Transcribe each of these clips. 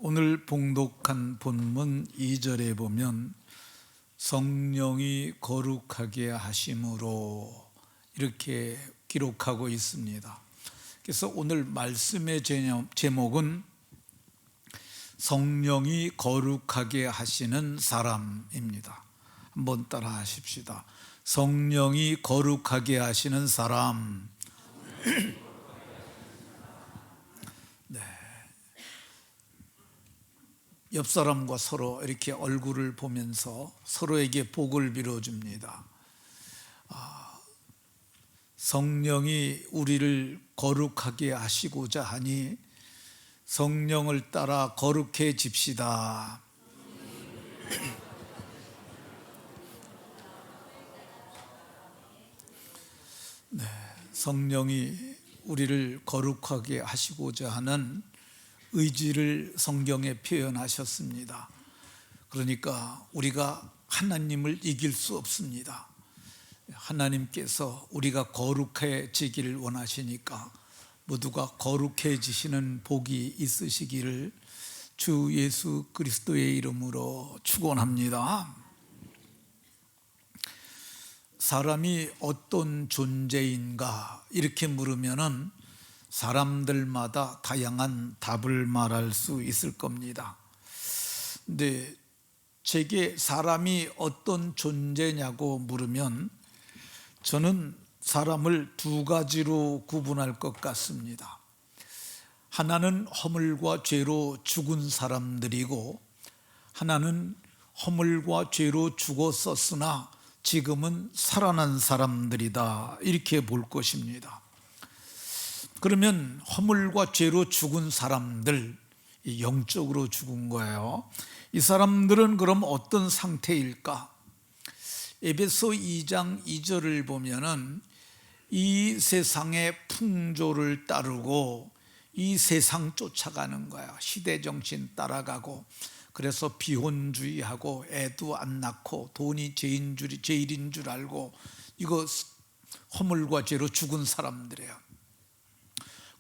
오늘 봉독한 본문 2절에 보면 성령이 거룩하게 하심으로 이렇게 기록하고 있습니다. 그래서 오늘 말씀의 제목은 성령이 거룩하게 하시는 사람입니다. 한번 따라 하십시다. 성령이 거룩하게 하시는 사람. 네. 옆 사람과 서로 이렇게 얼굴을 보면서 서로에게 복을 빌어줍니다. 성령이 우리를 거룩하게 하시고자 하니 성령을 따라 거룩해집시다. 네, 성령이 우리를 거룩하게 하시고자 하는 의지를 성경에 표현하셨습니다. 그러니까 우리가 하나님을 이길 수 없습니다. 하나님께서 우리가 거룩해지기를 원하시니까 모두가 거룩해지시는 복이 있으시기를 주 예수 그리스도의 이름으로 축원합니다. 사람이 어떤 존재인가 이렇게 물으면은 사람들마다 다양한 답을 말할 수 있을 겁니다. 근데 제게 사람이 어떤 존재냐고 물으면 저는 사람을 두 가지로 구분할 것 같습니다. 하나는 허물과 죄로 죽은 사람들이고 하나는 허물과 죄로 죽었었으나 지금은 살아난 사람들이다, 이렇게 볼 것입니다. 그러면 허물과 죄로 죽은 사람들, 영적으로 죽은 거예요. 이 사람들은 그럼 어떤 상태일까? 에베소 2장 2절을 보면은 이 세상의 풍조를 따르고 이 세상 쫓아가는 거야. 시대 정신 따라가고, 그래서 비혼주의하고 애도 안 낳고 돈이 제일인 줄 알고, 이거 허물과 죄로 죽은 사람들이에요.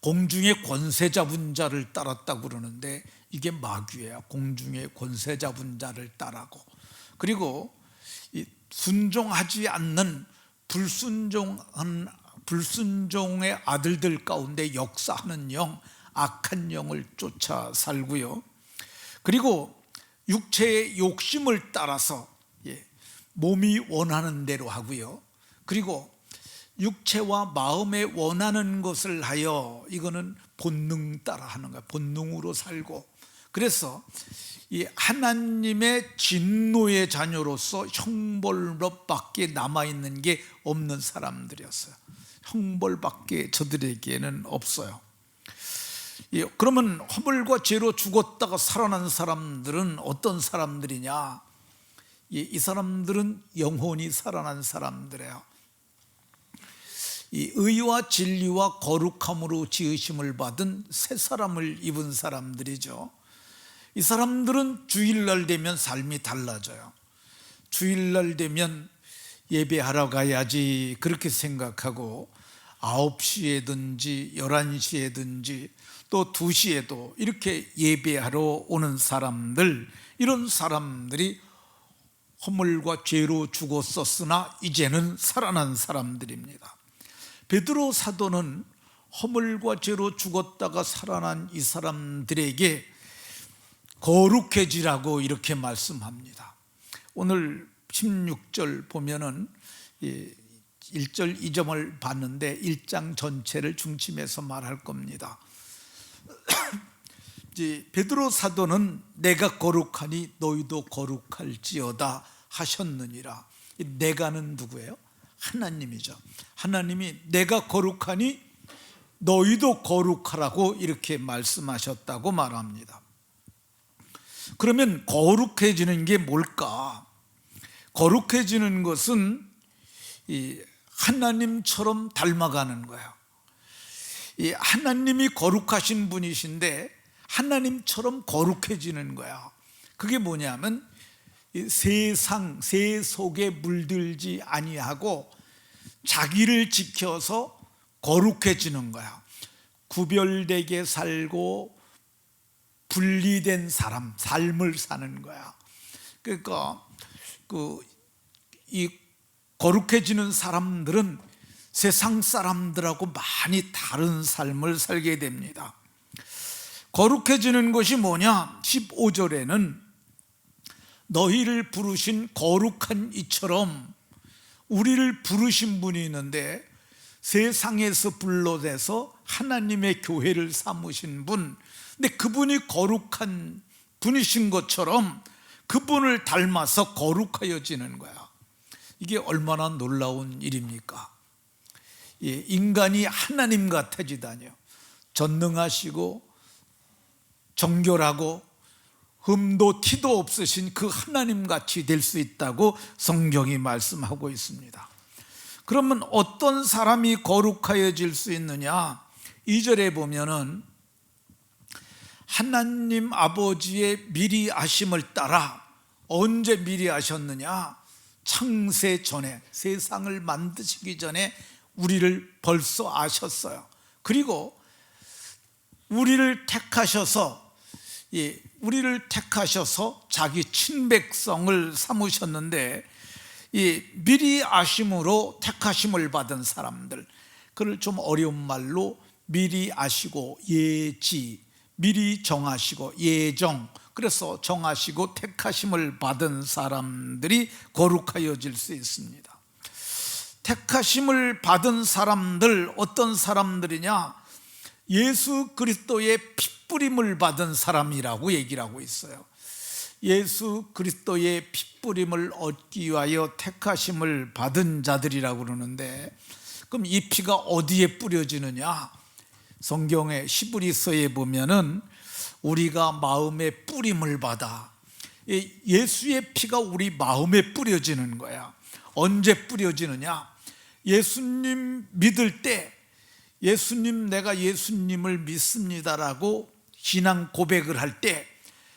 공중의 권세 잡은 자를 따랐다고 그러는데 이게 마귀예요. 공중의 권세 잡은 자를 따라고, 그리고 순종하지 않는 불순종의 아들들 가운데 역사하는 영, 악한 영을 쫓아 살고요. 그리고 육체의 욕심을 따라서 몸이 원하는 대로 하고요. 그리고 육체와 마음에 원하는 것을 하여, 이거는 본능 따라 하는 거야. 본능으로 살고, 그래서 이 하나님의 진노의 자녀로서 형벌밖에 남아있는 게 없는 사람들이었어요. 형벌밖에 저들에게는 없어요. 그러면 허물과 죄로 죽었다가 살아난 사람들은 어떤 사람들이냐? 이 사람들은 영혼이 살아난 사람들이에요. 이 의와 진리와 거룩함으로 지으심을 받은 새 사람을 입은 사람들이죠. 이 사람들은 주일날 되면 삶이 달라져요. 주일날 되면 예배하러 가야지 그렇게 생각하고 9시에든지 11시에든지 또 2시에도 이렇게 예배하러 오는 사람들, 이런 사람들이 허물과 죄로 죽었었으나 이제는 살아난 사람들입니다. 베드로 사도는 허물과 죄로 죽었다가 살아난 이 사람들에게 거룩해지라고 이렇게 말씀합니다. 오늘 16절 보면은 1절 2점을 봤는데 1장 전체를 중심해서 말할 겁니다. 베드로 사도는 내가 거룩하니 너희도 거룩할지어다 하셨느니라. 내가는 누구예요? 하나님이죠. 하나님이 내가 거룩하니 너희도 거룩하라고 이렇게 말씀하셨다고 말합니다. 그러면 거룩해지는 게 뭘까? 거룩해지는 것은 하나님처럼 닮아가는 거예요. 하나님이 거룩하신 분이신데 하나님처럼 거룩해지는 거야. 그게 뭐냐면 세상, 세 속에 물들지 아니하고 자기를 지켜서 거룩해지는 거야. 구별되게 살고 분리된 사람, 삶을 사는 거야. 그러니까 이 거룩해지는 사람들은 세상 사람들하고 많이 다른 삶을 살게 됩니다. 거룩해지는 것이 뭐냐? 15절에는 너희를 부르신 거룩한 이처럼 우리를 부르신 분이 있는데, 세상에서 불러내서 하나님의 교회를 삼으신 분, 근데 그분이 거룩한 분이신 것처럼 그분을 닮아서 거룩하여지는 거야. 이게 얼마나 놀라운 일입니까? 인간이 하나님 같아지다니요. 전능하시고 정결하고 흠도 티도 없으신 그 하나님같이 될 수 있다고 성경이 말씀하고 있습니다. 그러면 어떤 사람이 거룩하여질 수 있느냐? 2절에 보면은 하나님 아버지의 미리 아심을 따라, 언제 미리 아셨느냐? 창세 전에, 세상을 만드시기 전에 우리를 벌써 아셨어요. 그리고 우리를 택하셔서 자기 친백성을 삼으셨는데, 이 미리 아심으로 택하심을 받은 사람들, 그걸 좀 어려운 말로 미리 아시고 예지, 미리 정하시고 예정, 그래서 정하시고 택하심을 받은 사람들이 거룩하여질 수 있습니다. 택하심을 받은 사람들, 어떤 사람들이냐? 예수 그리스도의 핏부림을 받은 사람이라고 얘기를 하고 있어요. 예수 그리스도의 핏부림을 얻기 위하여 택하심을 받은 자들이라고 그러는데, 그럼 이 피가 어디에 뿌려지느냐? 성경의 히브리서에 보면은 우리가 마음에 뿌림을 받아, 예수의 피가 우리 마음에 뿌려지는 거야. 언제 뿌려지느냐? 예수님 믿을 때, 예수님, 내가 예수님을 믿습니다라고 신앙 고백을 할 때,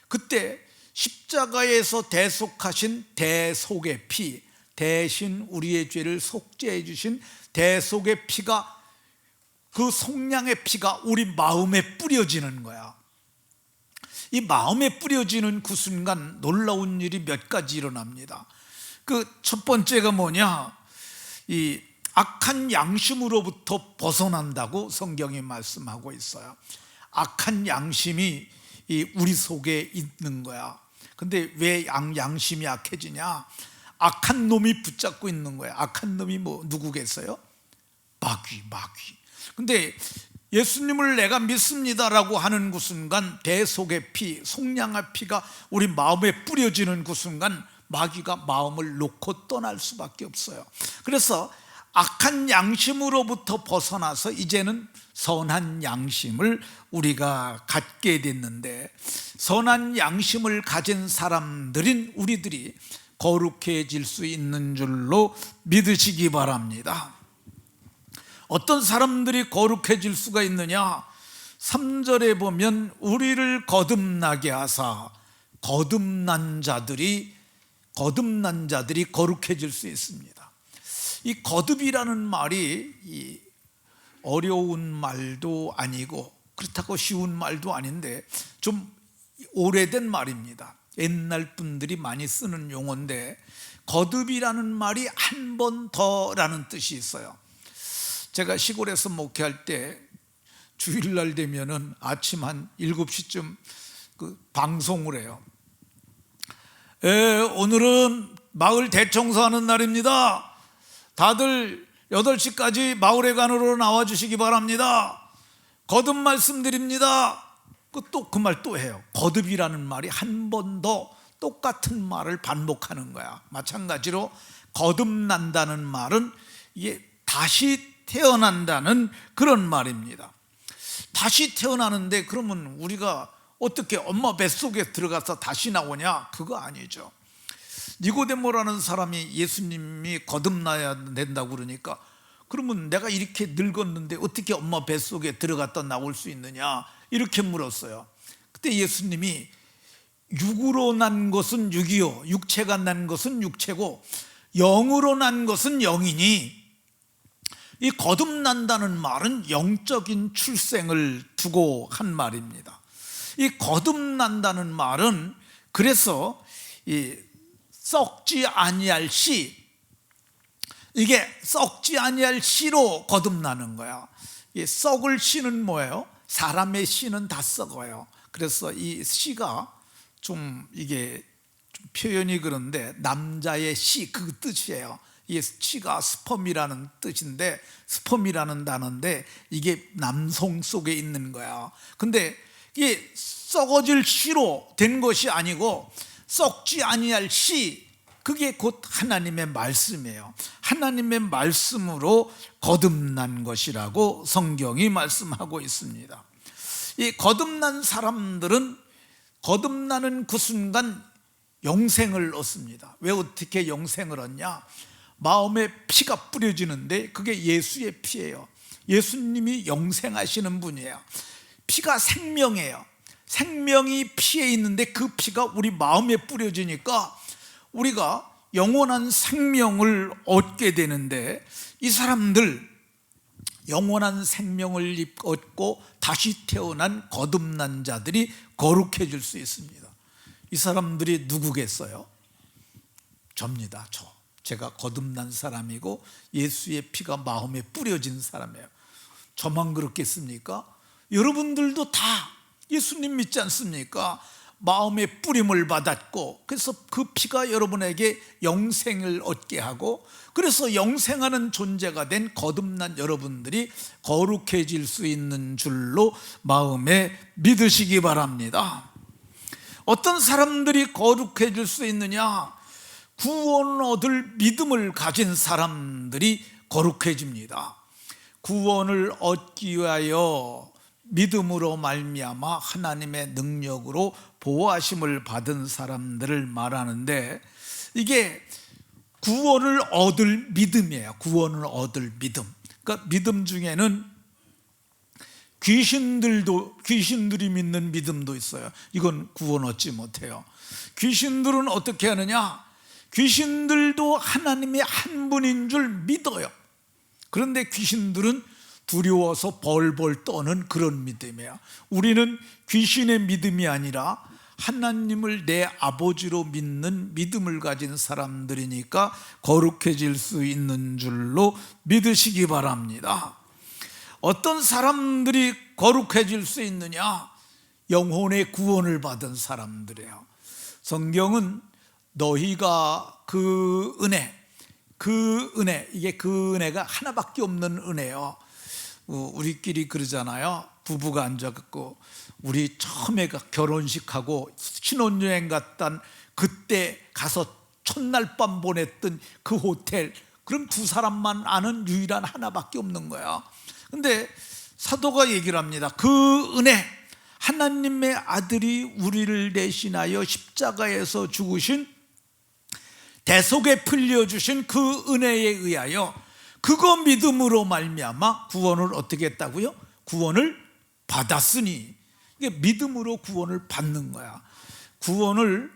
그때 십자가에서 대속하신 대속의 피, 대신 우리의 죄를 속죄해 주신 대속의 피가, 그 속량의 피가 우리 마음에 뿌려지는 거야. 이 마음에 뿌려지는 그 순간 놀라운 일이 몇 가지 일어납니다. 그 첫 번째가 뭐냐? 이 악한 양심으로부터 벗어난다고 성경이 말씀하고 있어요. 악한 양심이 우리 속에 있는 거야. 근데 왜 양심이 악해지냐? 악한 놈이 붙잡고 있는 거야. 악한 놈이 누구겠어요? 마귀. 근데 예수님을 내가 믿습니다라고 하는 그 순간, 대속의 피, 속량의 피가 우리 마음에 뿌려지는 그 순간 마귀가 마음을 놓고 떠날 수밖에 없어요. 그래서 악한 양심으로부터 벗어나서 이제는 선한 양심을 우리가 갖게 됐는데, 선한 양심을 가진 사람들인 우리들이 거룩해질 수 있는 줄로 믿으시기 바랍니다. 어떤 사람들이 거룩해질 수가 있느냐? 3절에 보면 우리를 거듭나게 하사, 거듭난 자들이 거룩해질 수 있습니다. 이 거듭이라는 말이 어려운 말도 아니고 그렇다고 쉬운 말도 아닌데 좀 오래된 말입니다. 옛날 분들이 많이 쓰는 용어인데, 거듭이라는 말이 한 번 더라는 뜻이 있어요. 제가 시골에서 목회할 때 주일날 되면은 아침 한 7시쯤 방송을 해요. 오늘은 마을 대청소하는 날입니다. 다들 8시까지 마을회관으로 나와주시기 바랍니다. 거듭 말씀드립니다. 또 그 말 또 해요. 거듭이라는 말이 한 번 더 똑같은 말을 반복하는 거야. 마찬가지로 거듭난다는 말은 이게 다시 태어난다는 그런 말입니다. 다시 태어나는데, 그러면 우리가 어떻게 엄마 뱃속에 들어가서 다시 나오냐? 그거 아니죠. 니고데모라는 사람이 예수님이 거듭나야 된다고 그러니까, 그러면 내가 이렇게 늙었는데 어떻게 엄마 뱃속에 들어갔다 나올 수 있느냐? 이렇게 물었어요. 그때 예수님이 육으로 난 것은 육이요, 육체가 난 것은 육체고 영으로 난 것은 영이니, 이 거듭난다는 말은 영적인 출생을 두고 한 말입니다. 이 거듭난다는 말은 그래서 이 썩지 아니할 씨, 이게 썩지 아니할 씨로 거듭나는 거야. 이 썩을 씨는 뭐예요? 사람의 씨는 다 썩어요. 그래서 이 씨가 좀 이게 좀 표현이 그런데 남자의 씨 그 뜻이에요. 이 씨가 스펌이라는 뜻인데, 스펌이라는 단어인데 이게 남성 속에 있는 거야. 근데 이게 썩어질 씨로 된 것이 아니고 썩지 아니할 씨, 그게 곧 하나님의 말씀이에요. 하나님의 말씀으로 거듭난 것이라고 성경이 말씀하고 있습니다. 이 거듭난 사람들은 거듭나는 그 순간 영생을 얻습니다. 왜 어떻게 영생을 얻냐? 마음에 피가 뿌려지는데 그게 예수의 피예요. 예수님이 영생하시는 분이에요. 피가 생명이에요. 생명이 피에 있는데 그 피가 우리 마음에 뿌려지니까 우리가 영원한 생명을 얻게 되는데, 이 사람들 영원한 생명을 얻고 다시 태어난 거듭난 자들이 거룩해질 수 있습니다. 이 사람들이 누구겠어요? 접니다. 제가 거듭난 사람이고 예수의 피가 마음에 뿌려진 사람이에요. 저만 그렇겠습니까? 여러분들도 다 예수님 믿지 않습니까? 마음에 뿌림을 받았고, 그래서 그 피가 여러분에게 영생을 얻게 하고, 그래서 영생하는 존재가 된 거듭난 여러분들이 거룩해질 수 있는 줄로 마음에 믿으시기 바랍니다. 어떤 사람들이 거룩해질 수 있느냐? 구원 얻을 믿음을 가진 사람들이 거룩해집니다. 구원을 얻기 위하여 믿음으로 말미암아 하나님의 능력으로 보호하심을 받은 사람들을 말하는데, 이게 구원을 얻을 믿음이에요. 구원을 얻을 믿음. 그러니까 믿음 중에는 귀신들이 믿는 믿음도 있어요. 이건 구원 얻지 못해요. 귀신들은 어떻게 하느냐? 귀신들도 하나님의 한 분인 줄 믿어요. 그런데 귀신들은 두려워서 벌벌 떠는 그런 믿음이에요. 우리는 귀신의 믿음이 아니라 하나님을 내 아버지로 믿는 믿음을 가진 사람들이니까 거룩해질 수 있는 줄로 믿으시기 바랍니다. 어떤 사람들이 거룩해질 수 있느냐? 영혼의 구원을 받은 사람들이에요. 성경은 너희가 그 은혜, 이게 그 은혜가 하나밖에 없는 은혜요. 우리끼리 그러잖아요. 부부가 앉아갖고 우리 처음에 결혼식하고 신혼여행 갔던 그때 가서 첫날 밤 보냈던 그 호텔, 그럼 두 사람만 아는 유일한 하나밖에 없는 거야. 근데 사도가 얘기를 합니다. 그 은혜, 하나님의 아들이 우리를 대신하여 십자가에서 죽으신, 대속에 풀려주신 그 은혜에 의하여 그거 믿음으로 말미암아 구원을 어떻게 했다고요? 구원을 받았으니. 이게 믿음으로 구원을 받는 거야. 구원을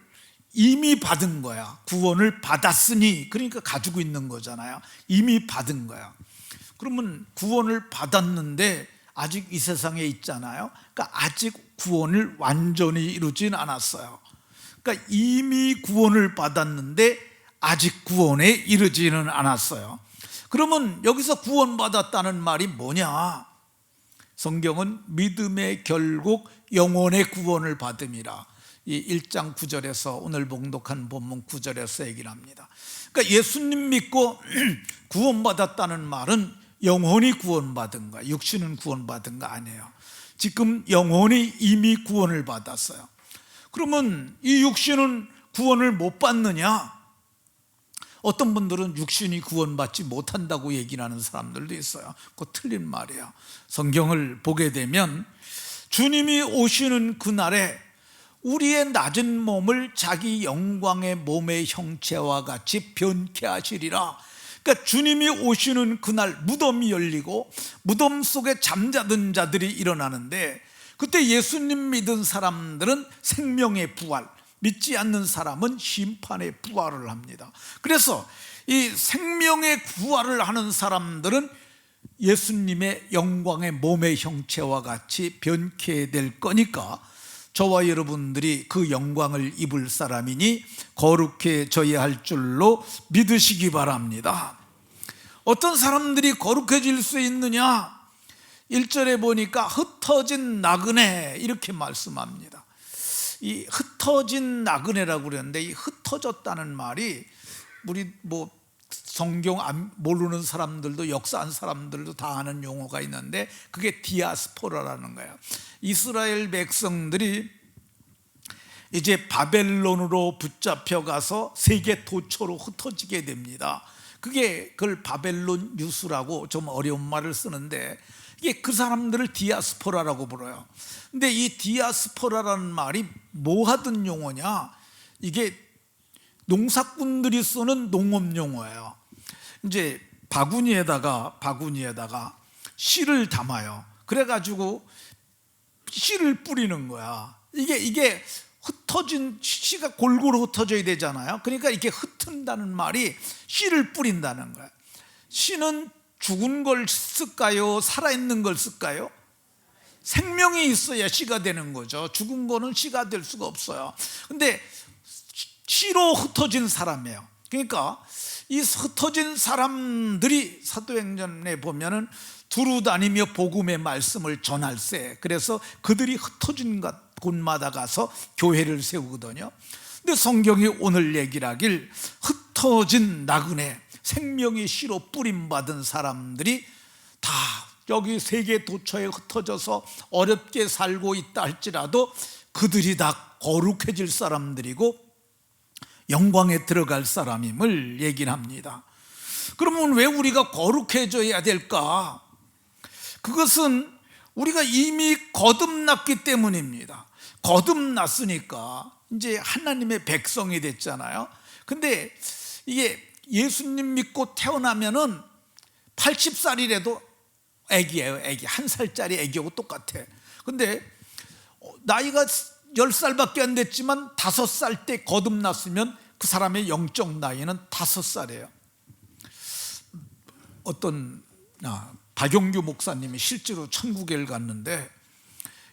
이미 받은 거야. 구원을 받았으니, 그러니까 가지고 있는 거잖아요. 이미 받은 거야. 그러면 구원을 받았는데 아직 이 세상에 있잖아요. 그러니까 아직 구원을 완전히 이루진 않았어요. 그러니까 이미 구원을 받았는데 아직 구원에 이르지는 않았어요. 그러면 여기서 구원받았다는 말이 뭐냐? 성경은 믿음의 결국 영혼의 구원을 받음이라, 이 1장 9절에서 오늘 봉독한 본문 9절에서 얘기를 합니다. 그러니까 예수님 믿고 구원받았다는 말은 영혼이 구원받은 거야. 육신은 구원받은 거 아니에요. 지금 영혼이 이미 구원을 받았어요. 그러면 이 육신은 구원을 못 받느냐? 어떤 분들은 육신이 구원받지 못한다고 얘기를 하는 사람들도 있어요. 그거 틀린 말이에요. 성경을 보게 되면 주님이 오시는 그날에 우리의 낮은 몸을 자기 영광의 몸의 형체와 같이 변케 하시리라. 그러니까 주님이 오시는 그날 무덤이 열리고 무덤 속에 잠자던 자들이 일어나는데, 그때 예수님 믿은 사람들은 생명의 부활, 믿지 않는 사람은 심판의 부활을 합니다. 그래서 이 생명의 부활을 하는 사람들은 예수님의 영광의 몸의 형체와 같이 변케 될 거니까 저와 여러분들이 그 영광을 입을 사람이니 거룩해져야 할 줄로 믿으시기 바랍니다. 어떤 사람들이 거룩해질 수 있느냐? 1절에 보니까 흩어진 나그네 이렇게 말씀합니다. 이 흩어진 나그네라고 그러는데, 이 흩어졌다는 말이 우리 성경 모르는 사람들도, 역사 안 사람들도 다 아는 용어가 있는데, 그게 디아스포라라는 거예요. 이스라엘 백성들이 이제 바벨론으로 붙잡혀 가서 세계 도처로 흩어지게 됩니다. 그걸 바벨론 유수라고 좀 어려운 말을 쓰는데, 이게 그 사람들을 디아스포라라고 불러요. 근데 이 디아스포라라는 말이 뭐 하던 용어냐? 이게 농사꾼들이 쓰는 농업 용어예요. 이제 바구니에다가 씨를 담아요. 그래가지고 씨를 뿌리는 거야. 이게 흩어진 씨가 골고루 흩어져야 되잖아요. 그러니까 이게 흩은다는 말이 씨를 뿌린다는 거야. 씨는 죽은 걸 쓸까요? 살아있는 걸 쓸까요? 생명이 있어야 씨가 되는 거죠. 죽은 거는 씨가 될 수가 없어요. 근데 씨로 흩어진 사람이에요. 그러니까 이 흩어진 사람들이 사도행전에 보면은 두루 다니며 복음의 말씀을 전할세. 그래서 그들이 흩어진 곳마다 가서 교회를 세우거든요. 근데 성경이 오늘 얘기를 하길, 흩어진 나그네, 생명의 씨로 뿌림받은 사람들이 다 여기 세계 도처에 흩어져서 어렵게 살고 있다 할지라도 그들이 다 거룩해질 사람들이고 영광에 들어갈 사람임을 얘기를 합니다. 그러면 왜 우리가 거룩해져야 될까? 그것은 우리가 이미 거듭났기 때문입니다. 거듭났으니까 이제 하나님의 백성이 됐잖아요. 근데 이게 예수님 믿고 태어나면은 80살이라도 애기예요. 애기. 1살짜리 애기하고 똑같아. 근데 나이가 10살밖에 안 됐지만 5살 때 거듭났으면 그 사람의 영적 나이는 5살이에요. 어떤 박용규 목사님이 실제로 천국에 갔는데,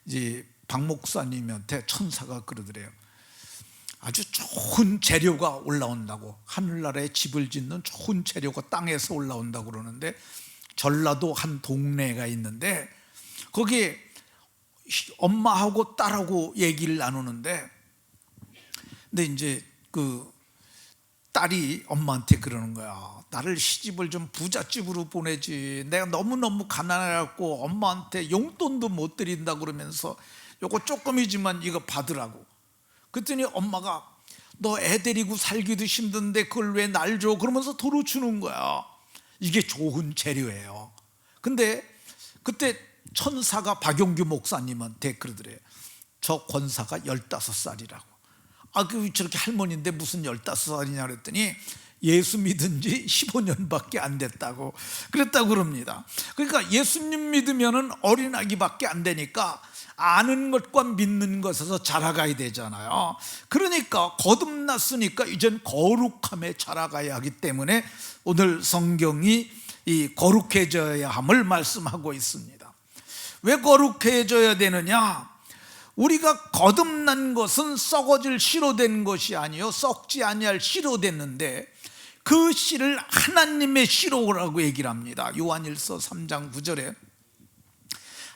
이제 박 목사님한테 천사가 그러더래요. 아주 좋은 재료가 올라온다고, 하늘나라에 집을 짓는 좋은 재료가 땅에서 올라온다고 그러는데, 전라도 한 동네가 있는데 거기에 엄마하고 딸하고 얘기를 나누는데, 근데 이제 그 딸이 엄마한테 그러는 거야. 나를 시집을 좀 부잣집으로 보내지, 내가 너무너무 가난해갖고 엄마한테 용돈도 못 드린다 그러면서 요거 조금이지만 이거 받으라고. 그랬더니 엄마가 너 애 데리고 살기도 힘든데 그걸 왜 날 줘? 그러면서 도로 주는 거야. 이게 좋은 재료예요. 근데 그때 천사가 박용규 목사님한테 그러더래요. 저 권사가 15살이라고. 그 저렇게 할머니인데 무슨 15살이냐 그랬더니 예수 믿은 지 15년밖에 안 됐다고 그랬다고 그럽니다. 그러니까 예수님 믿으면은 어린아기밖에 안 되니까 아는 것과 믿는 것에서 자라가야 되잖아요. 그러니까 거듭났으니까 이젠 거룩함에 자라가야 하기 때문에 오늘 성경이 이 거룩해져야 함을 말씀하고 있습니다. 왜 거룩해져야 되느냐? 우리가 거듭난 것은 썩어질 씨로 된 것이 아니요 썩지 아니할 씨로 됐는데, 그 씨를 하나님의 씨로라고 얘기를 합니다. 요한일서 3장 9절에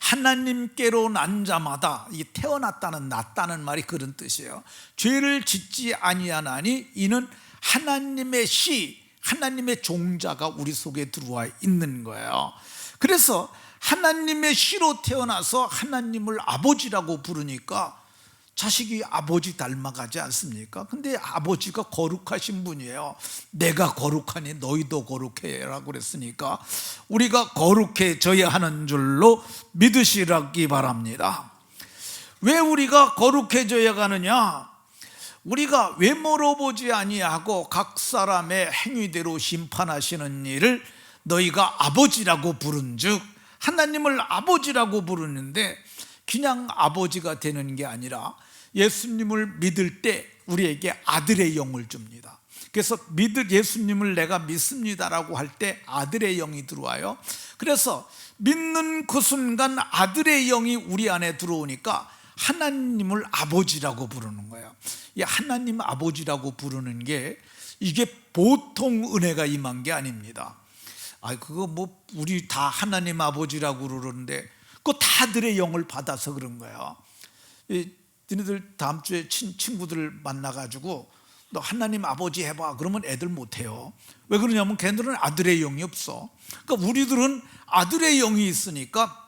하나님께로 난 자마다, 이 태어났다는 났다는 말이 그런 뜻이에요. 죄를 짓지 아니하나니 이는 하나님의 씨, 하나님의 종자가 우리 속에 들어와 있는 거예요. 그래서 하나님의 씨로 태어나서 하나님을 아버지라고 부르니까 자식이 아버지 닮아가지 않습니까? 근데 아버지가 거룩하신 분이에요. 내가 거룩하니 너희도 거룩해라고 그랬으니까 우리가 거룩해져야 하는 줄로 믿으시기 바랍니다. 왜 우리가 거룩해져야 하느냐? 우리가 외모로 보지 아니하고 각 사람의 행위대로 심판하시는 일을 너희가 아버지라고 부른즉, 하나님을 아버지라고 부르는데 그냥 아버지가 되는 게 아니라 예수님을 믿을 때 우리에게 아들의 영을 줍니다. 그래서 예수님을 내가 믿습니다라고 할 때 아들의 영이 들어와요. 그래서 믿는 그 순간 아들의 영이 우리 안에 들어오니까 하나님을 아버지라고 부르는 거예요. 이 하나님 아버지라고 부르는 게 이게 보통 은혜가 임한 게 아닙니다. 그거 뭐 우리 다 하나님 아버지라고 그러는데 그거 다들의 영을 받아서 그런 거예요. 너희들 다음 주에 친구들 만나가지고 너 하나님 아버지 해봐 그러면 애들 못해요. 왜 그러냐면 걔들은 아들의 영이 없어. 그러니까 우리들은 아들의 영이 있으니까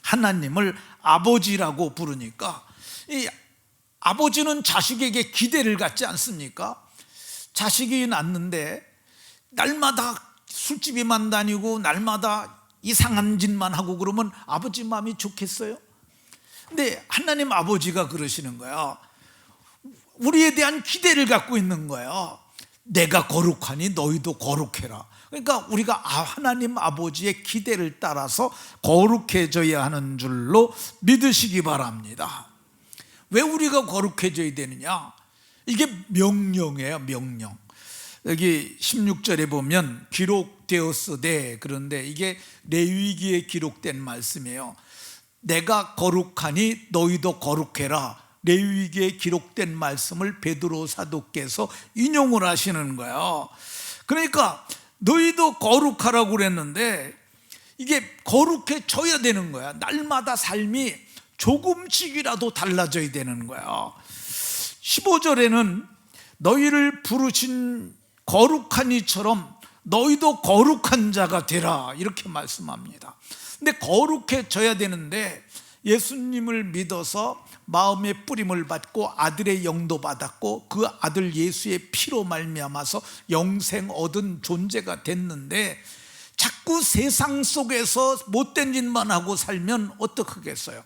하나님을 아버지라고 부르니까, 이 아버지는 자식에게 기대를 갖지 않습니까? 자식이 낳는데 날마다 술집에만 다니고 날마다 이상한 짓만 하고 그러면 아버지 마음이 좋겠어요? 근데 하나님 아버지가 그러시는 거야. 우리에 대한 기대를 갖고 있는 거예요. 내가 거룩하니 너희도 거룩해라. 그러니까 우리가 하나님 아버지의 기대를 따라서 거룩해져야 하는 줄로 믿으시기 바랍니다. 왜 우리가 거룩해져야 되느냐? 이게 명령이에요. 명령. 여기 16절에 보면 기록되었으되, 그런데 이게 레위기에 기록된 말씀이에요. 내가 거룩하니 너희도 거룩해라. 레위기에 기록된 말씀을 베드로 사도께서 인용을 하시는 거예요. 그러니까 너희도 거룩하라고 그랬는데 이게 거룩해져야 되는 거야. 날마다 삶이 조금씩이라도 달라져야 되는 거야. 15절에는 너희를 부르신 거룩한 이처럼 너희도 거룩한 자가 되라 이렇게 말씀합니다. 근데 거룩해져야 되는데 예수님을 믿어서 마음의 뿌림을 받고 아들의 영도 받았고 그 아들 예수의 피로 말미암아서 영생 얻은 존재가 됐는데 자꾸 세상 속에서 못된 짓만 하고 살면 어떡하겠어요?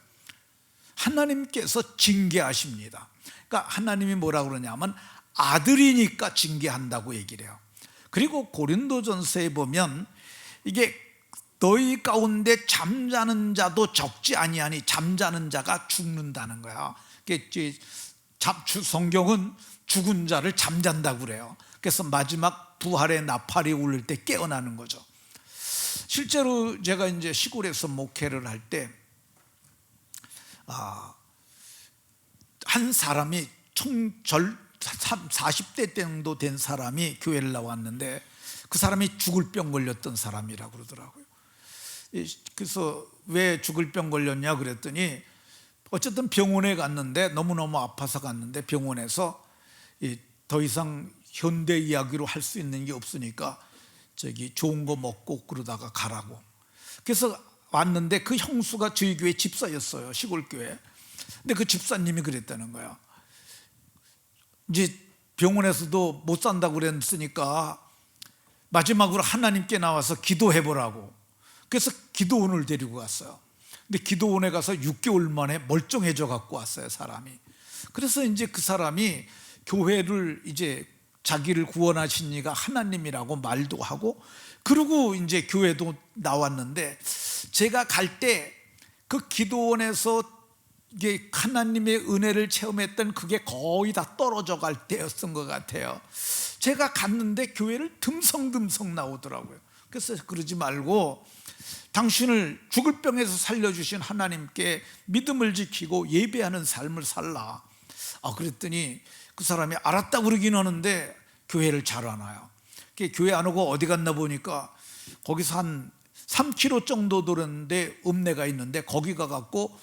하나님께서 징계하십니다. 그러니까 하나님이 뭐라고 그러냐면 아들이니까 징계한다고 얘기를 해요. 그리고 고린도전서에 보면 이게 너희 가운데 잠자는 자도 적지 아니하니 잠자는 자가 죽는다는 거야. 성경은 죽은 자를 잠잔다고 그래요. 그래서 마지막 부활의 나팔이 울릴 때 깨어나는 거죠. 실제로 제가 이제 시골에서 목회를 할 때 한 사람이 40대 정도 된 사람이 교회를 나왔는데 그 사람이 죽을 병 걸렸던 사람이라고 그러더라고요. 그래서 왜 죽을 병 걸렸냐 그랬더니 어쨌든 병원에 갔는데 너무너무 아파서 갔는데 병원에서 더 이상 현대 이야기로 할 수 있는 게 없으니까 좋은 거 먹고 그러다가 가라고. 그래서 왔는데 그 형수가 저희 교회 집사였어요. 시골 교회. 근데 그 집사님이 그랬다는 거야. 이제 병원에서도 못 산다고 그랬으니까 마지막으로 하나님께 나와서 기도해 보라고. 그래서 기도원을 데리고 갔어요. 근데 기도원에 가서 6개월 만에 멀쩡해져 갖고 왔어요, 사람이. 그래서 이제 그 사람이 교회를 이제 자기를 구원하신 이가 하나님이라고 말도 하고, 그리고 이제 교회도 나왔는데 제가 갈 때 그 기도원에서 이게 하나님의 은혜를 체험했던 그게 거의 다 떨어져 갈 때였던 것 같아요. 제가 갔는데 교회를 듬성듬성 나오더라고요. 그래서 그러지 말고 당신을 죽을 병에서 살려주신 하나님께 믿음을 지키고 예배하는 삶을 살라. 그랬더니 그 사람이 알았다고 그러긴 하는데 교회를 잘 안 와요. 교회 안 오고 어디 갔나 보니까 거기서 한 3km 정도 돌았는데 읍내가 있는데 거기 가갖고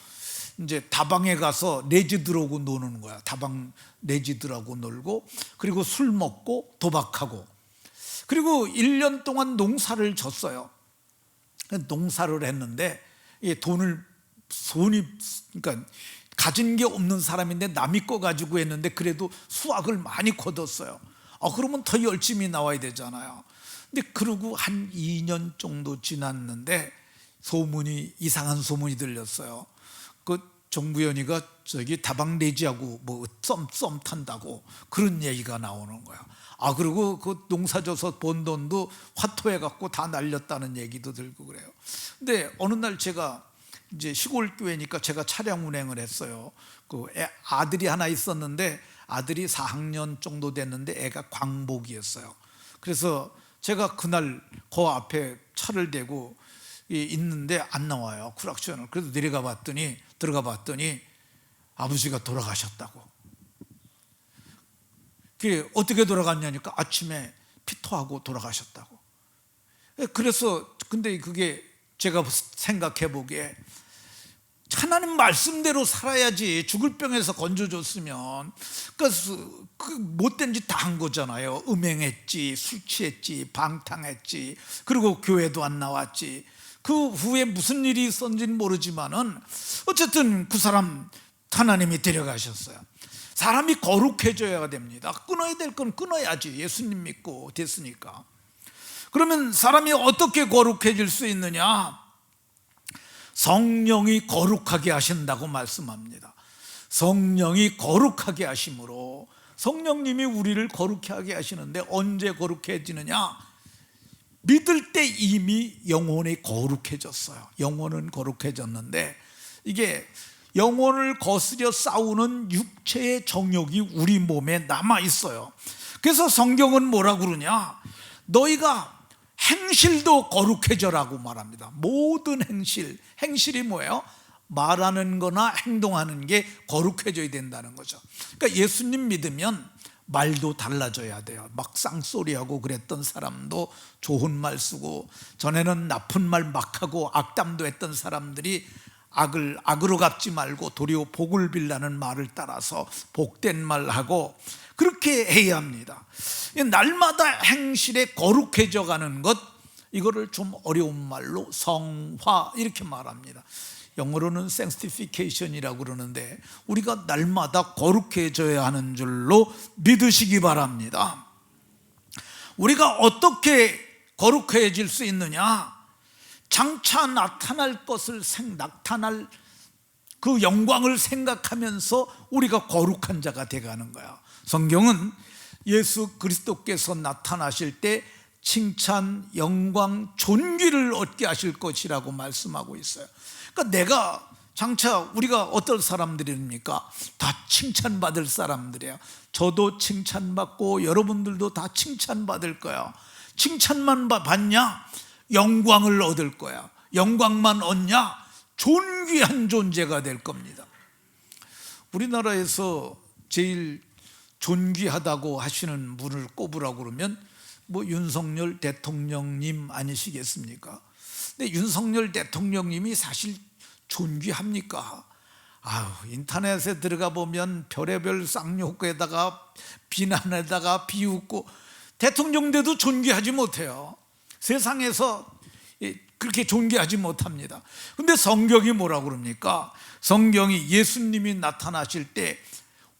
이제 다방에 가서 레지들하고 노는 거야. 다방 레지들하고 놀고, 그리고 술 먹고 도박하고, 그리고 1년 동안 농사를 졌어요. 농사를 했는데 손이 그러니까 가진 게 없는 사람인데 남이 거 가지고 했는데 그래도 수확을 많이 거뒀어요. 그러면 더 열심히 나와야 되잖아요. 근데 그러고 한 2년 정도 지났는데 이상한 소문이 들렸어요. 그 정부연이가 다방 내지하고 뭐 썸 탄다고 그런 얘기가 나오는 거야. 그리고 그 농사져서 번 돈도 화토해 갖고 다 날렸다는 얘기도 들고 그래요. 근데 어느 날 제가 이제 시골 교회니까 제가 차량 운행을 했어요. 아들이 하나 있었는데 아들이 4학년 정도 됐는데 애가 광복이었어요. 그래서 제가 그날 그 앞에 차를 대고 있는데 안 나와요, 크락션을. 그래서 들어가 봤더니 아버지가 돌아가셨다고. 그게 어떻게 돌아갔냐니까 아침에 피토하고 돌아가셨다고. 그래서 근데 그게 제가 생각해 보기에 하나님 말씀대로 살아야지. 죽을 병에서 건져줬으면 그 못된 짓 다 한 거잖아요. 음행했지, 술 취했지, 방탕했지, 그리고 교회도 안 나왔지. 그 후에 무슨 일이 있었는지는 모르지만은 어쨌든 그 사람 하나님이 데려가셨어요. 사람이 거룩해져야 됩니다. 끊어야 될 건 끊어야지. 예수님 믿고 됐으니까. 그러면 사람이 어떻게 거룩해질 수 있느냐? 성령이 거룩하게 하신다고 말씀합니다. 성령이 거룩하게 하심으로, 성령님이 우리를 거룩하게 하게 하시는데 언제 거룩해지느냐? 믿을 때 이미 영혼이 거룩해졌어요. 영혼은 거룩해졌는데 이게 영혼을 거스려 싸우는 육체의 정욕이 우리 몸에 남아 있어요. 그래서 성경은 뭐라고 그러냐? 너희가 행실도 거룩해져라고 말합니다. 모든 행실이 뭐예요? 말하는 거나 행동하는 게 거룩해져야 된다는 거죠. 그러니까 예수님 믿으면 말도 달라져야 돼요. 막 쌍소리하고 그랬던 사람도 좋은 말 쓰고, 전에는 나쁜 말 막 하고 악담도 했던 사람들이 악으로 갚지 말고 도리어 복을 빌라는 말을 따라서 복된 말하고 그렇게 해야 합니다. 날마다 행실에 거룩해져 가는 것, 이거를 좀 어려운 말로 성화 이렇게 말합니다. 영어로는 sanctification이라고 그러는데 우리가 날마다 거룩해져야 하는 줄로 믿으시기 바랍니다. 우리가 어떻게 거룩해질 수 있느냐? 장차 나타날 그 영광을 생각하면서 우리가 거룩한 자가 되어가는 거야. 성경은 예수 그리스도께서 나타나실 때 칭찬, 영광, 존귀를 얻게 하실 것이라고 말씀하고 있어요. 그러니까 우리가 어떤 사람들입니까? 다 칭찬받을 사람들이에요. 저도 칭찬받고 여러분들도 다 칭찬받을 거야. 칭찬만 받냐? 영광을 얻을 거야. 영광만 얻냐? 존귀한 존재가 될 겁니다. 우리나라에서 제일 존귀하다고 하시는 분을 꼽으라고 그러면 윤석열 대통령님 아니시겠습니까? 근데 윤석열 대통령님이 사실 존귀합니까? 인터넷에 들어가 보면 별의별 쌍욕에다가 비난에다가 비웃고 대통령대도 존귀하지 못해요. 세상에서 그렇게 존귀하지 못합니다. 근데 성경이 뭐라고 그럽니까? 성경이 예수님이 나타나실 때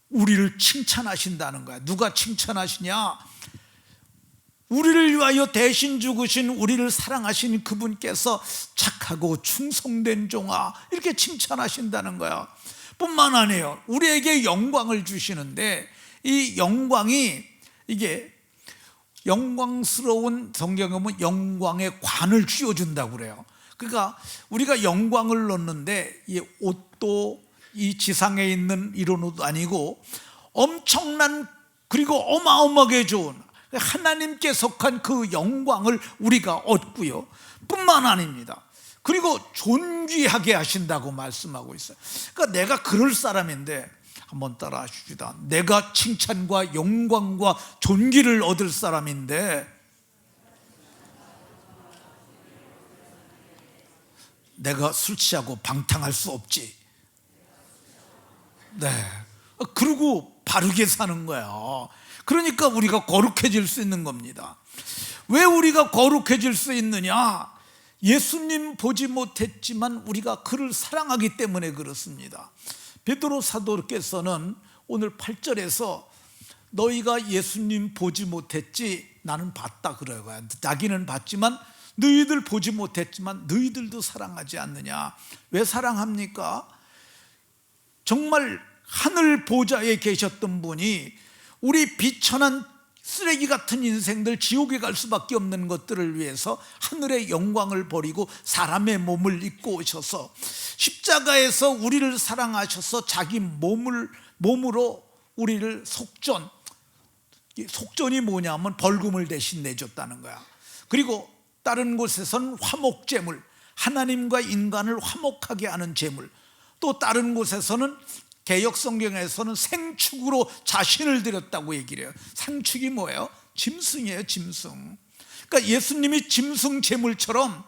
우리를 칭찬하신다는 거야. 누가 칭찬하시냐? 우리를 위하여 대신 죽으신, 우리를 사랑하신 그분께서 착하고 충성된 종아, 이렇게 칭찬하신다는 거야. 뿐만 아니에요. 우리에게 영광을 주시는데 이 영광이, 이게 영광스러운, 성경에 보면 영광의 관을 쥐어준다고 그래요. 그러니까 우리가 영광을 넣는데 이 옷도 이 지상에 있는 이런 옷도 아니고 엄청난, 그리고 어마어마하게 좋은 하나님께 속한 그 영광을 우리가 얻고요. 뿐만 아닙니다. 그리고 존귀하게 하신다고 말씀하고 있어요. 그러니까 내가 그럴 사람인데 한번 따라 하십시다. 내가 칭찬과 영광과 존귀를 얻을 사람인데 내가 술 취하고 방탕할 수 없지. 네. 그리고 바르게 사는 거야. 그러니까 우리가 거룩해질 수 있는 겁니다. 왜 우리가 거룩해질 수 있느냐? 예수님 보지 못했지만 우리가 그를 사랑하기 때문에 그렇습니다. 베드로 사도께서는 오늘 8절에서 너희가 예수님 보지 못했지 나는 봤다 그래요. 자기는 봤지만 너희들 보지 못했지만 너희들도 사랑하지 않느냐? 왜 사랑합니까? 정말 하늘 보좌에 계셨던 분이 우리 비천한 쓰레기 같은 인생들, 지옥에 갈 수밖에 없는 것들을 위해서 하늘의 영광을 버리고 사람의 몸을 입고 오셔서 십자가에서 우리를 사랑하셔서 자기 몸으로 우리를 속전이 뭐냐면 벌금을 대신 내줬다는 거야. 그리고 다른 곳에서는 화목제물, 하나님과 인간을 화목하게 하는 제물, 또 다른 곳에서는 개역 성경에서는 생축으로 자신을 드렸다고 얘기를 해요. 생축이 뭐예요? 짐승이에요, 짐승. 그러니까 예수님이 짐승 제물처럼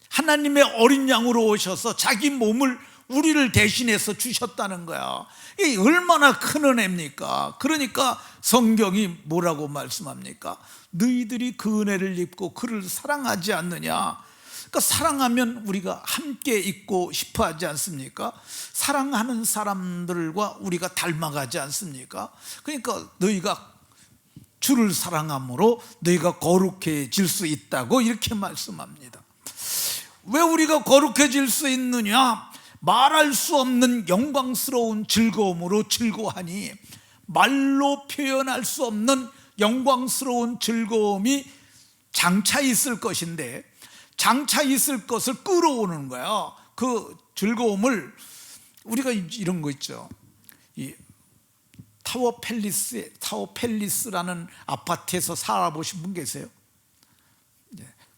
하나님의 어린 양으로 오셔서 자기 몸을 우리를 대신해서 주셨다는 거야. 이게 얼마나 큰 은혜입니까? 그러니까 성경이 뭐라고 말씀합니까? 너희들이 그 은혜를 입고 그를 사랑하지 않느냐. 그러니까 사랑하면 우리가 함께 있고 싶어 하지 않습니까? 사랑하는 사람들과 우리가 닮아가지 않습니까? 그러니까 너희가 주를 사랑함으로 너희가 거룩해질 수 있다고 이렇게 말씀합니다. 왜 우리가 거룩해질 수 있느냐? 말할 수 없는 영광스러운 즐거움으로 즐거워하니, 말로 표현할 수 없는 영광스러운 즐거움이 장차 있을 것인데, 장차 있을 것을 끌어오는 거야. 그 즐거움을 우리가 이런 거 있죠. 이 타워 팰리스라는 아파트에서 살아보신 분 계세요?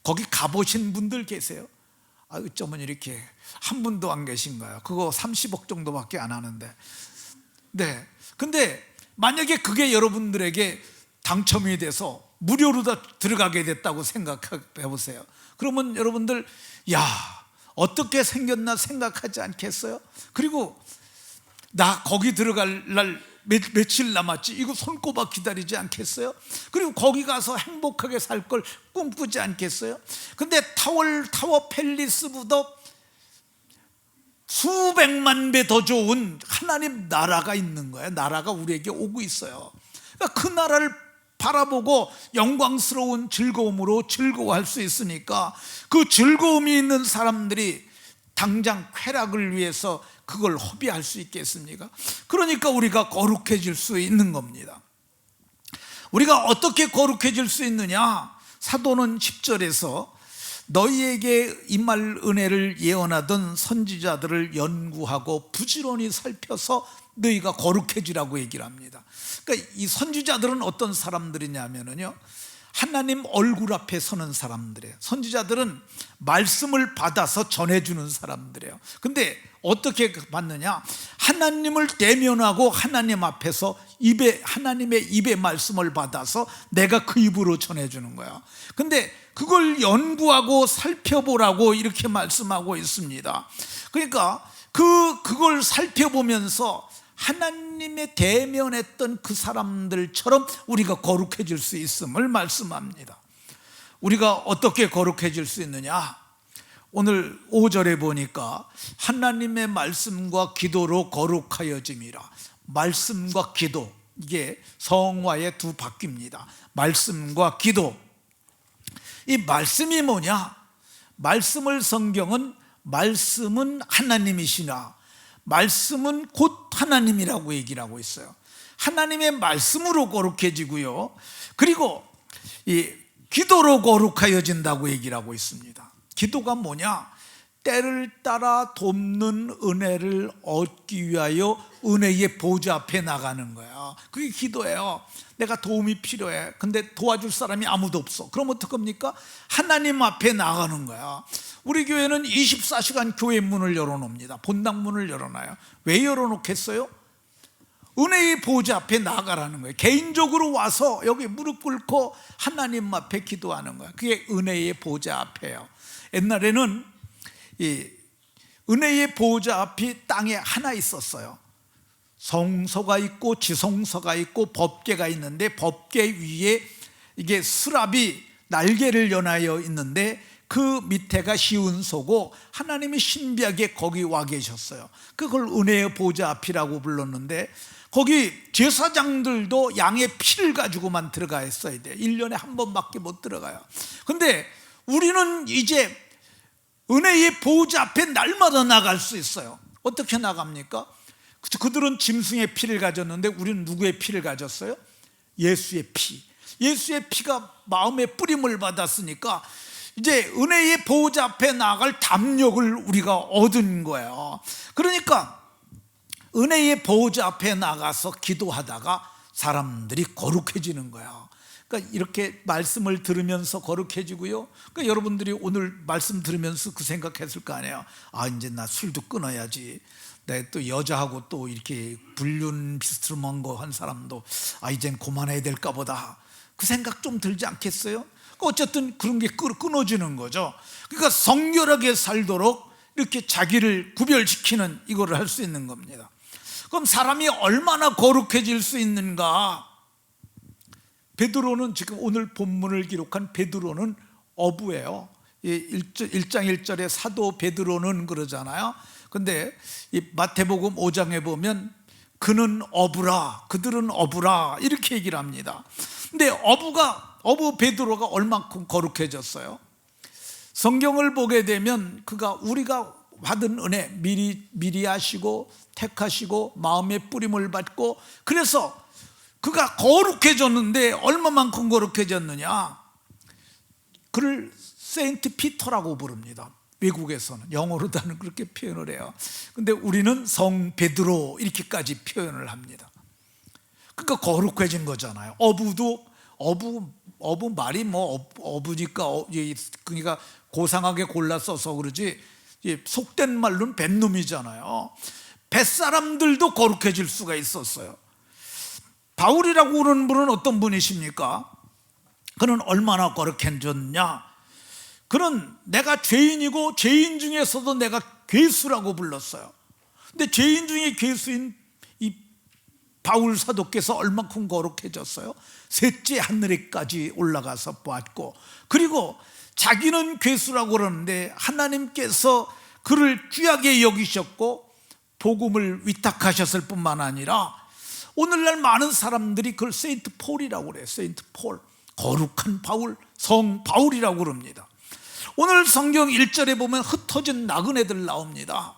거기 가보신 분들 계세요? 어쩌면 이렇게 한 분도 안 계신가요? 그거 30억 정도밖에 안 하는데. 네. 근데 만약에 그게 여러분들에게 당첨이 돼서 무료로 다 들어가게 됐다고 생각해 보세요. 그러면 여러분들, 야, 어떻게 생겼나 생각하지 않겠어요? 그리고 나 거기 들어갈 날 며칠 남았지, 이거 손꼽아 기다리지 않겠어요? 그리고 거기 가서 행복하게 살 걸 꿈꾸지 않겠어요? 근데 타워 팰리스보다 수백만 배 더 좋은 하나님 나라가 있는 거예요. 나라가 우리에게 오고 있어요. 그러니까 그 나라를 바라보고 영광스러운 즐거움으로 즐거워할 수 있으니까, 그 즐거움이 있는 사람들이 당장 쾌락을 위해서 그걸 허비할 수 있겠습니까? 그러니까 우리가 거룩해질 수 있는 겁니다. 우리가 어떻게 거룩해질 수 있느냐? 사도는 10절에서 너희에게 임할 은혜를 예언하던 선지자들을 연구하고 부지런히 살펴서 너희가 거룩해지라고 얘기를 합니다. 그러니까 이 선지자들은 어떤 사람들이냐면요, 하나님 얼굴 앞에 서는 사람들이에요. 선지자들은 말씀을 받아서 전해주는 사람들이에요. 근데 어떻게 받느냐? 하나님을 대면하고 하나님 앞에서 하나님의 입의 말씀을 받아서 내가 그 입으로 전해주는 거야. 근데 그걸 연구하고 살펴보라고 이렇게 말씀하고 있습니다. 그러니까 그걸 살펴보면서 하나님의 대면했던 그 사람들처럼 우리가 거룩해질 수 있음을 말씀합니다. 우리가 어떻게 거룩해질 수 있느냐? 오늘 5절에 보니까 하나님의 말씀과 기도로 거룩하여짐이라. 말씀과 기도, 이게 성화의 두 바퀴입니다. 말씀과 기도. 이 말씀이 뭐냐? 말씀은 하나님이시나, 말씀은 곧 하나님이라고 얘기를 하고 있어요. 하나님의 말씀으로 거룩해지고요, 그리고 이 기도로 거룩하여진다고 얘기를 하고 있습니다. 기도가 뭐냐? 때를 따라 돕는 은혜를 얻기 위하여 은혜의 보좌 앞에 나가는 거야. 그게 기도예요. 내가 도움이 필요해. 근데 도와줄 사람이 아무도 없어. 그럼 어떡합니까? 하나님 앞에 나가는 거야. 우리 교회는 24시간 교회 문을 열어놓습니다. 본당 문을 열어놔요. 왜 열어놓겠어요? 은혜의 보좌 앞에 나가라는 거예요. 개인적으로 와서 여기 무릎 꿇고 하나님 앞에 기도하는 거예요. 그게 은혜의 보좌 앞이에요. 옛날에는 이 은혜의 보좌 앞이 땅에 하나 있었어요. 성소가 있고 지성소가 있고 법궤가 있는데, 법궤 위에 이게 수랍이 날개를 연하여 있는데 그 밑에가 시운소고 하나님이 신비하게 거기 와 계셨어요. 그걸 은혜의 보좌 앞이라고 불렀는데, 거기 제사장들도 양의 피를 가지고만 들어가 있어야 돼. 1년에 한 번밖에 못 들어가요. 근데 우리는 이제 은혜의 보좌 앞에 날마다 나갈 수 있어요. 어떻게 나갑니까? 그들은 짐승의 피를 가졌는데 우리는 누구의 피를 가졌어요? 예수의 피. 예수의 피가 마음에 뿌림을 받았으니까 이제 은혜의 보좌 앞에 나갈 담력을 우리가 얻은 거예요. 그러니까 은혜의 보좌 앞에 나가서 기도하다가 사람들이 거룩해지는 거야. 그러니까 이렇게 말씀을 들으면서 거룩해지고요. 그러니까 여러분들이 오늘 말씀 들으면서 그 생각했을 거 아니에요. 아, 이제 나 술도 끊어야지. 내 또 여자하고 또 이렇게 불륜 비스트ром한 거 한 사람도 이젠 그만해야 될까 보다, 그 생각 좀 들지 않겠어요? 어쨌든 그런 게 끊어지는 거죠. 그러니까 성결하게 살도록 이렇게 자기를 구별시키는 이거를 할 수 있는 겁니다. 그럼 사람이 얼마나 거룩해질 수 있는가? 베드로는, 지금 오늘 본문을 기록한 베드로는 어부예요. 1장 1절에 사도 베드로는 그러잖아요. 근데 이 마태복음 5장에 보면 그는 어부라, 그들은 어부라 이렇게 얘기를 합니다. 근데 어부 베드로가 얼만큼 거룩해졌어요? 성경을 보게 되면 그가 우리가 받은 은혜 미리 하시고 택하시고 마음의 뿌림을 받고, 그래서 그가 거룩해졌는데 얼마만큼 거룩해졌느냐? 그를 세인트 피터라고 부릅니다. 외국에서는 영어로다는 그렇게 표현을 해요. 근데 우리는 성 베드로 이렇게까지 표현을 합니다. 그러니까 거룩해진 거잖아요. 어부 말이 뭐 어부니까 그러니까 고상하게 골라 써서 그러지, 속된 말로는 뱃놈이잖아요. 뱃사람들도 거룩해질 수가 있었어요. 바울이라고 그러는 분은 어떤 분이십니까? 그는 얼마나 거룩해졌냐? 그는 내가 죄인이고 죄인 중에서도 내가 괴수라고 불렀어요. 근데 죄인 중에 괴수인 이 바울 사도께서 얼만큼 거룩해졌어요? 셋째 하늘에까지 올라가서 보았고, 그리고 자기는 괴수라고 그러는데 하나님께서 그를 귀하게 여기셨고 복음을 위탁하셨을 뿐만 아니라 오늘날 많은 사람들이 그걸 세인트 폴이라고 그래요. 세인트 폴, 거룩한 바울, 성 바울이라고 그럽니다. 오늘 성경 1절에 보면 흩어진 나그네들 나옵니다.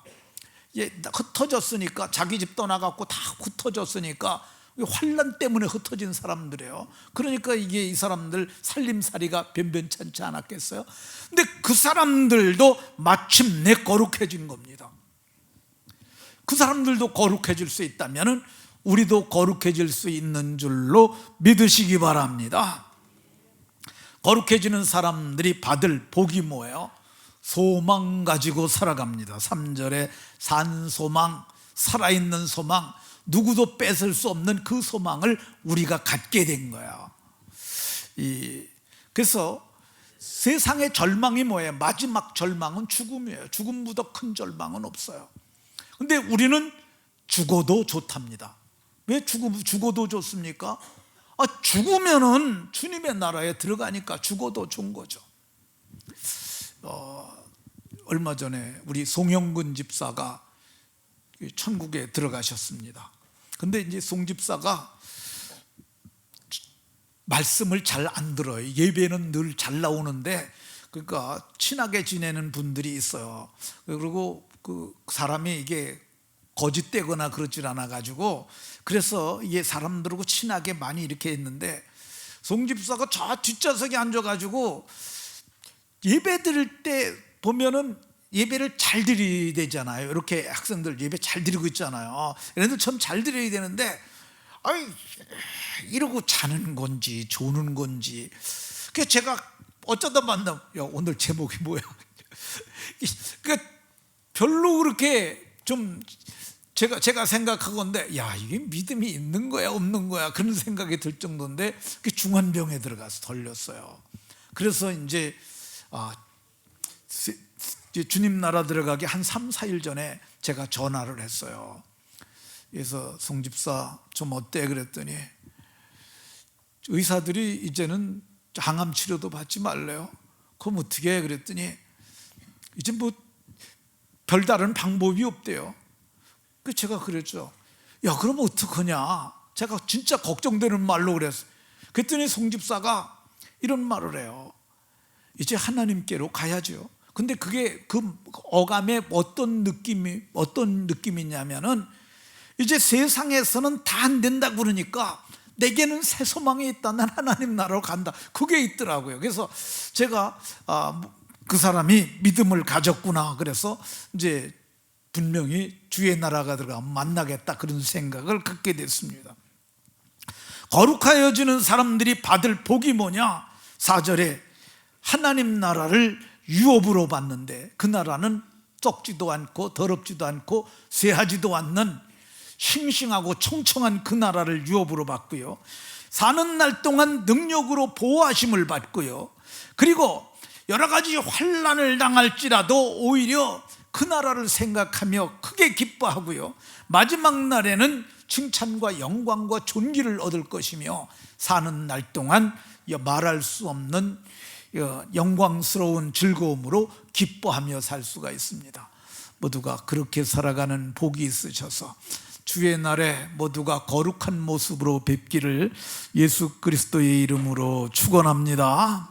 흩어졌으니까, 자기 집 떠나갖고 다 흩어졌으니까 환난 때문에 흩어진 사람들이에요. 그러니까 이 사람들 살림살이가 변변찮지 않았겠어요? 근데 그 사람들도 마침내 거룩해진 겁니다. 그 사람들도 거룩해질 수 있다면 우리도 거룩해질 수 있는 줄로 믿으시기 바랍니다. 거룩해지는 사람들이 받을 복이 뭐예요? 소망 가지고 살아갑니다. 3절에 산 소망, 살아있는 소망, 누구도 뺏을 수 없는 그 소망을 우리가 갖게 된 거야. 그래서 세상의 절망이 뭐예요? 마지막 절망은 죽음이에요. 죽음보다 큰 절망은 없어요. 근데 우리는 죽어도 좋답니다. 왜 죽어도 좋습니까? 죽으면은 주님의 나라에 들어가니까 죽어도 좋은 거죠. 얼마 전에 우리 송영근 집사가 천국에 들어가셨습니다. 근데 이제 송 집사가 말씀을 잘 안 들어요. 예배는 늘 잘 나오는데, 그러니까 친하게 지내는 분들이 있어요. 그리고 그 사람이 이게 거짓되거나 그러질 않아 가지고, 그래서 이게 사람들하고 친하게 많이 이렇게 했는데, 송 집사가 저 뒷좌석에 앉아 가지고 예배 드릴 때 보면은 예배를 잘 드려야 되잖아요. 이렇게 학생들 예배 잘 드리고 있잖아요. 얘네들 참 잘 드려야 되는데, 이러고 자는 건지 조는 건지. 그래서 제가 어쩌다 만나면, 야, 오늘 제목이 뭐야? 그러니까 별로 그렇게 좀 제가 생각하건데, 야, 이게 믿음이 있는 거야 없는 거야 그런 생각이 들 정도인데, 중환병에 들어가서 걸렸어요. 그래서 이제 주님 나라 들어가기 한 3, 4일 전에 제가 전화를 했어요. 그래서 송 집사 좀 어때? 그랬더니 의사들이 이제는 항암 치료도 받지 말래요. 그럼 어떻게 해? 그랬더니 이제 뭐 별다른 방법이 없대요. 제가 그랬죠. 야, 그럼 어떡하냐? 제가 진짜 걱정되는 말로 그랬어요. 그랬더니 송 집사가 이런 말을 해요. 이제 하나님께로 가야죠. 근데 그게 그 어감에 어떤 느낌이냐면은, 이제 세상에서는 다 안 된다 그러니까 내게는 새 소망이 있다. 난 하나님 나라로 간다. 그게 있더라고요. 그래서 제가 그 사람이 믿음을 가졌구나. 그래서 이제 분명히 주의 나라가 들어가면 만나겠다, 그런 생각을 갖게 됐습니다. 거룩하여지는 사람들이 받을 복이 뭐냐? 4절에 하나님 나라를 유업으로 받는데, 그 나라는 썩지도 않고 더럽지도 않고 쇠하지도 않는 싱싱하고 청청한 그 나라를 유업으로 받고요, 사는 날 동안 능력으로 보호하심을 받고요, 그리고 여러 가지 환난을 당할지라도 오히려 그 나라를 생각하며 크게 기뻐하고요, 마지막 날에는 칭찬과 영광과 존귀를 얻을 것이며 사는 날 동안 말할 수 없는 영광스러운 즐거움으로 기뻐하며 살 수가 있습니다. 모두가 그렇게 살아가는 복이 있으셔서 주의 날에 모두가 거룩한 모습으로 뵙기를 예수 그리스도의 이름으로 축원합니다.